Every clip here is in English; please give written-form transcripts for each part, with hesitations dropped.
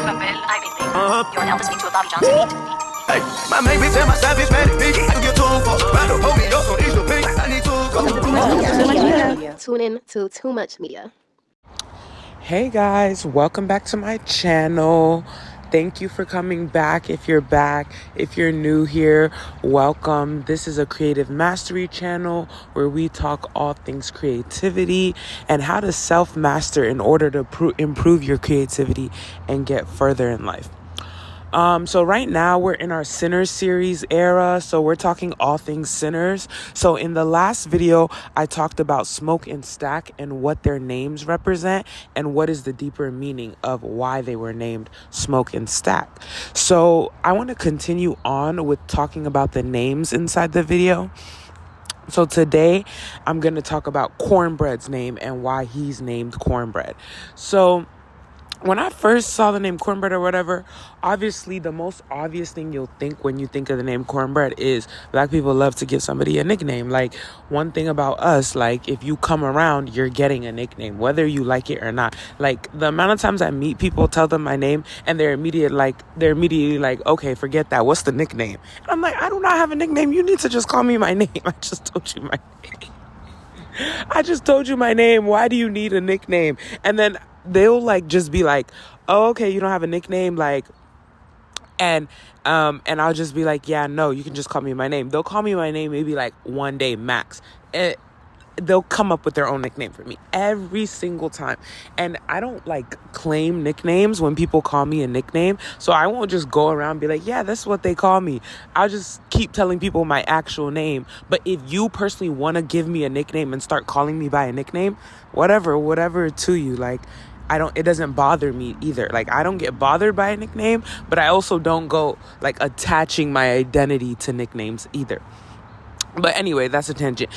You're now listening to a Bobby Johnson beat. Hey, my main bitch and my savage man, bitch. I can get 2 for. Rather pull me up on each of pink. I need to go. Tune in to Too Much Media. Hey guys, welcome back to my channel. Thank you for coming back. If you're back, if you're new here, welcome. This is a creative mastery channel where we talk all things creativity and how to self-master in order to improve your creativity and get further in life. So right now we're in our Sinners series era. So we're talking all things sinners. So in the last video, I talked about Smoke and Stack and what their names represent and what is the deeper meaning of why they were named Smoke and Stack. So I want to continue on with talking about the names inside the video. So today I'm going to talk about Cornbread's name and why he's named Cornbread. So when I first saw the name Cornbread or whatever, obviously the most obvious thing you'll think when you think of the name Cornbread is Black people love to give somebody a nickname. Like, one thing about us, like, if you come around, you're getting a nickname, whether you like it or not. Like, the amount of times I meet people, tell them my name, and they're immediately like, okay, forget that. What's the nickname? And I'm like, I do not have a nickname. You need to just call me my name. I just told you my name. I just told you my name. Why do you need a nickname? And then they'll like just be like, oh, okay, you don't have a nickname, like, and I'll just be like, yeah, no, you can just call me my name. They'll call me my name maybe like one day max. They'll come up with their own nickname for me every single time. And I don't like claim nicknames when people call me a nickname. So I won't just go around and be like, yeah, that's what they call me. I'll just keep telling people my actual name. But if you personally want to give me a nickname and start calling me by a nickname, whatever to you, like, it doesn't bother me either. Like, I don't get bothered by a nickname, but I also don't go like attaching my identity to nicknames either. But anyway, that's a tangent.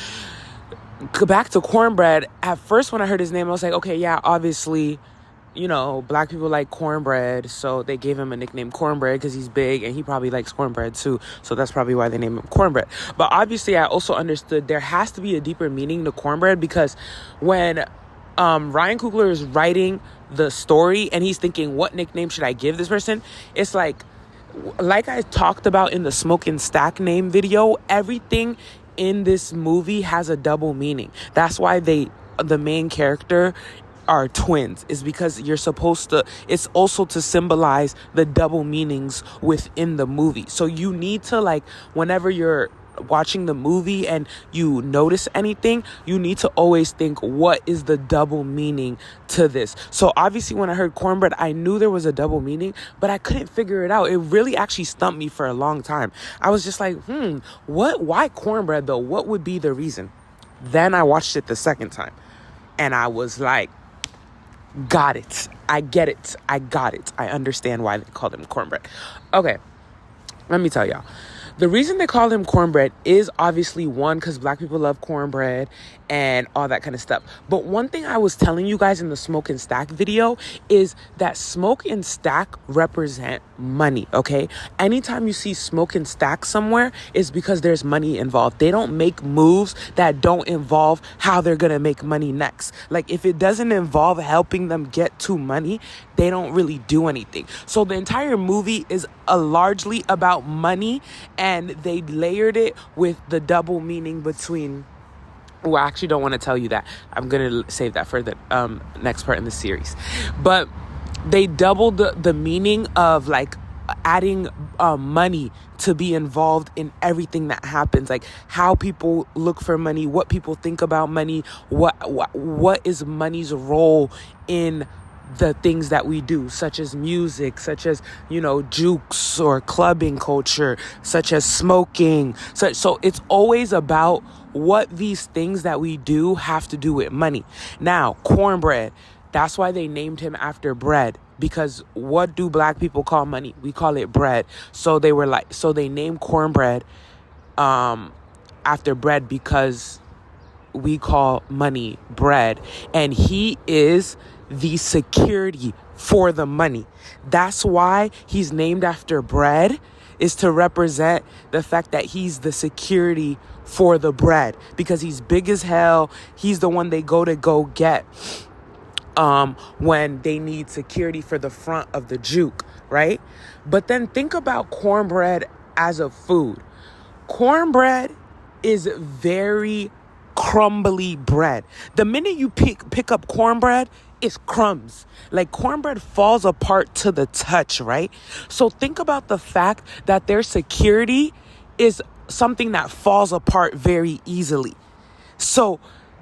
Back to Cornbread. At first, when I heard his name, I was like, okay, yeah, obviously, you know, Black people like cornbread, so they gave him a nickname Cornbread because he's big and he probably likes cornbread too, so that's probably why they named him Cornbread. But obviously, I also understood there has to be a deeper meaning to cornbread, because when Ryan Coogler is writing the story and he's thinking, what nickname should I give this person? It's like I talked about in the Smoke and Stack name video, everything in this movie has a double meaning. That's why the main character are twins, is because you're supposed to, it's also to symbolize the double meanings within the movie. So you need to, like, whenever you're watching the movie and you notice anything, you need to always think, what is the double meaning to this? So obviously when I heard cornbread, I knew there was a double meaning, but I couldn't figure it out. It really actually stumped me for a long time. I was just like, why cornbread though? What would be the reason? Then I watched it the second time and I was like, got it. I get it. I got it. I understand why they called him cornbread. Okay, let me tell y'all. The reason they call him Cornbread is obviously, one, because Black people love cornbread and all that kind of stuff. But one thing I was telling you guys in the Smoke and Stack video is that Smoke and Stack represent money, okay? Anytime you see Smoke and Stack somewhere, it's because there's money involved. They don't make moves that don't involve how they're going to make money next. Like, if it doesn't involve helping them get to money, they don't really do anything. So the entire movie is largely about money, and they layered it with the double meaning between, well, I actually don't want to tell you that. I'm going to save that for the next part in the series. But they doubled the meaning of, like, adding money to be involved in everything that happens, like how people look for money, what people think about money, what is money's role in the things that we do, such as music, such as, you know, jukes or clubbing culture, such as smoking. So it's always about what these things that we do have to do with money. Now, cornbread, that's why they named him after bread, because what do Black people call money? We call it bread. So they named cornbread after bread because we call money bread, and he is the security for the money. That's why he's named after bread, is to represent the fact that he's the security for the bread, because he's big as hell. He's the one they go get. when they need security for the front of the juke, right? But then think about cornbread as a food. Cornbread is very crumbly bread. The minute you pick up cornbread, it's crumbs. Like cornbread falls apart to the touch, right? So think about the fact that their security is something that falls apart very easily. So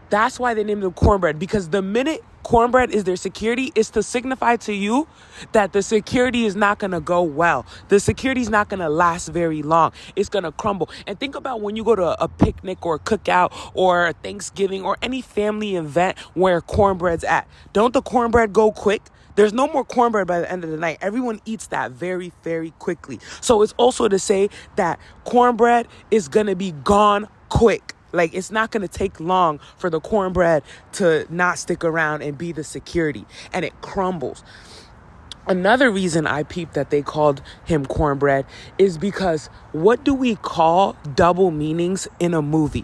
that's why they named them cornbread, because the minute cornbread is their security, is to signify to you that the security is not going to go well. The security is not going to last very long. It's going to crumble. And think about when you go to a picnic or a cookout or Thanksgiving or any family event where cornbread's at. Don't the cornbread go quick? There's no more cornbread by the end of the night. Everyone eats that very, very quickly. So it's also to say that cornbread is going to be gone quick. Like, it's not going to take long for the cornbread to not stick around and be the security. And it crumbles. Another reason I peeped that they called him cornbread is because what do we call double meanings in a movie?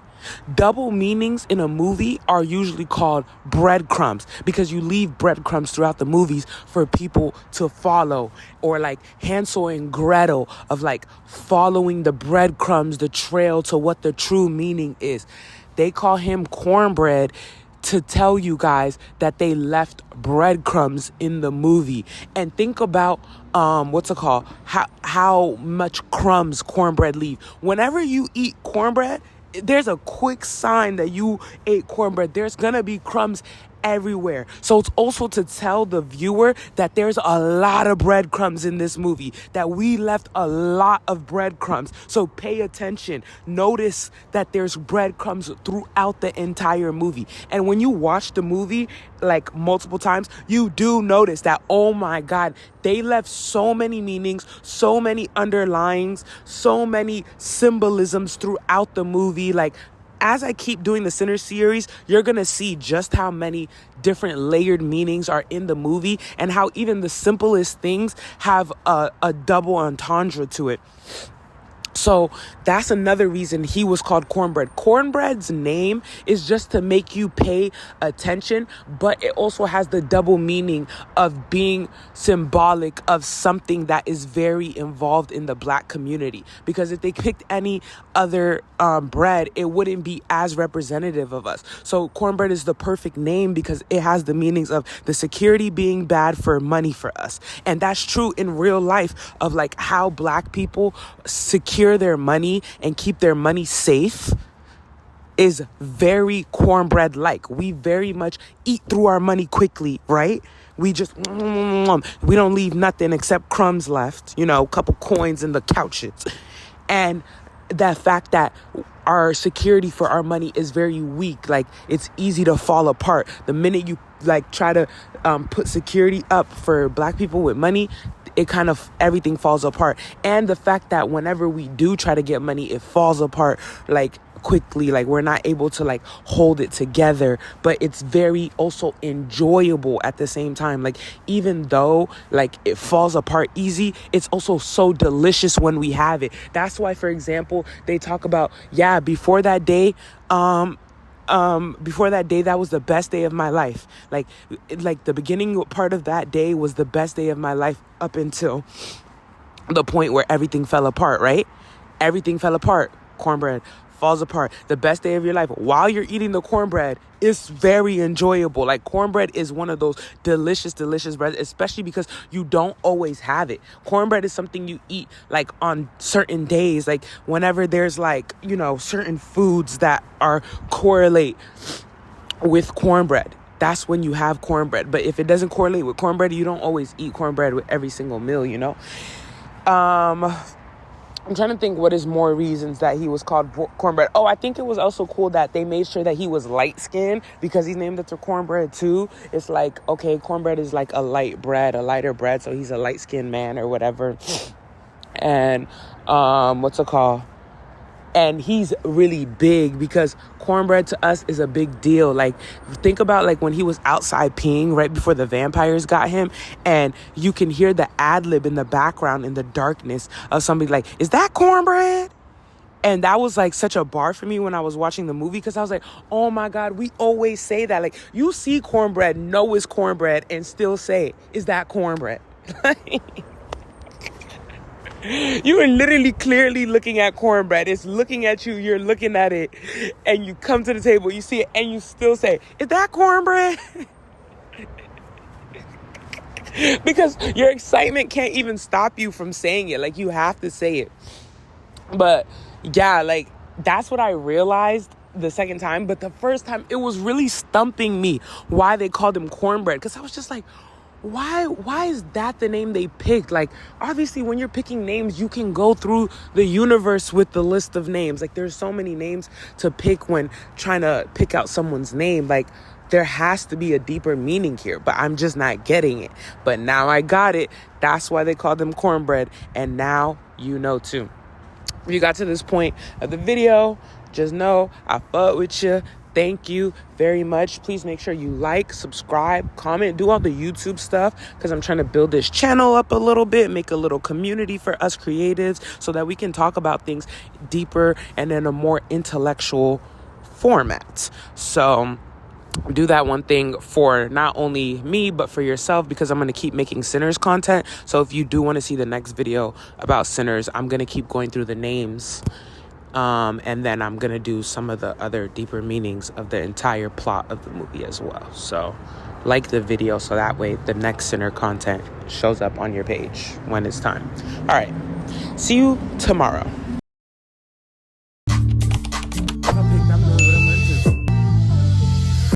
Double meanings in a movie are usually called breadcrumbs, because you leave breadcrumbs throughout the movies for people to follow, or like Hansel and Gretel of like following the breadcrumbs, the trail to what the true meaning is. They call him cornbread to tell you guys that they left breadcrumbs in the movie. And think about how much crumbs cornbread leave. Whenever you eat cornbread, there's a quick sign that you ate cornbread. There's gonna be crumbs everywhere. So it's also to tell the viewer that there's a lot of breadcrumbs in this movie, that we left a lot of breadcrumbs. So pay attention. Notice that there's breadcrumbs throughout the entire movie. And when you watch the movie like multiple times, you do notice that, oh my God, they left so many meanings, so many underlyings, so many symbolisms throughout the movie. Like, as I keep doing the Sinner series, you're going to see just how many different layered meanings are in the movie, and how even the simplest things have a double entendre to it. So that's another reason he was called cornbread. Cornbread's name is just to make you pay attention, but it also has the double meaning of being symbolic of something that is very involved in the Black community. Because if they picked any other bread, it wouldn't be as representative of us. So cornbread is the perfect name because it has the meanings of the security being bad for money for us. And that's true in real life of like how Black people secure their money and keep their money safe is very cornbread like. We very much eat through our money quickly, right? We just we don't leave nothing except crumbs left, a couple coins in the couches. And that fact that our security for our money is very weak, like it's easy to fall apart. The minute you like try to put security up for Black people with money, it kind of, everything falls apart. And the fact that whenever we do try to get money, it falls apart like quickly, like we're not able to like hold it together. But it's very also enjoyable at the same time. Like, even though like it falls apart easy, it's also so delicious when we have it. That's why, for example, they talk about, before that day, that was the best day of my life. Like the beginning part of that day was the best day of my life up until the point where everything fell apart, right? Everything fell apart. Cornbread falls apart. The best day of your life while you're eating the cornbread is very enjoyable. Like, cornbread is one of those delicious breads, especially because you don't always have it. Cornbread is something you eat like on certain days, like whenever there's like, certain foods that are correlate with cornbread. That's when you have cornbread. But if it doesn't correlate with cornbread, you don't always eat cornbread with every single meal, I'm trying to think what is more reasons that he was called cornbread. Oh, I think it was also cool that they made sure that he was light-skinned because he's named after cornbread too. It's like, okay, cornbread is like a lighter bread, so he's a light-skinned man or whatever. And what's it called? And he's really big because cornbread to us is a big deal. Like, think about like when he was outside peeing right before the vampires got him, and you can hear the ad lib in the background in the darkness of somebody like, is that cornbread? And that was like such a bar for me when I was watching the movie, because I was like, oh my God, we always say that. Like, you see cornbread, know it's cornbread, and still say, is that cornbread? You are literally clearly looking at cornbread. It's looking at you. You're looking at it. And you come to the table, you see it, and you still say, is that cornbread? Because your excitement can't even stop you from saying it. Like, you have to say it. But yeah, like, that's what I realized the second time. But the first time, it was really stumping me why they called him cornbread. Because I was just like, why is that the name they picked? Like, obviously, when you're picking names, you can go through the universe with the list of names. Like, there's so many names to pick when trying to pick out someone's name. Like, there has to be a deeper meaning here, but I'm just not getting it. But now I got it. That's why they called them cornbread. And now you know too. If you got to this point of the video, just know I fuck with you. Thank you very much. Please make sure you like, subscribe, comment, do all the YouTube stuff, because I'm trying to build this channel up a little bit, make a little community for us creatives so that we can talk about things deeper and in a more intellectual format. So do that one thing for not only me, but for yourself, because I'm going to keep making Sinners content. So if you do want to see the next video about Sinners, I'm going to keep going through the names. And then I'm going to do some of the other deeper meanings of the entire plot of the movie as well. So like the video so that way the next Sinner content shows up on your page when it's time. All right. See you tomorrow.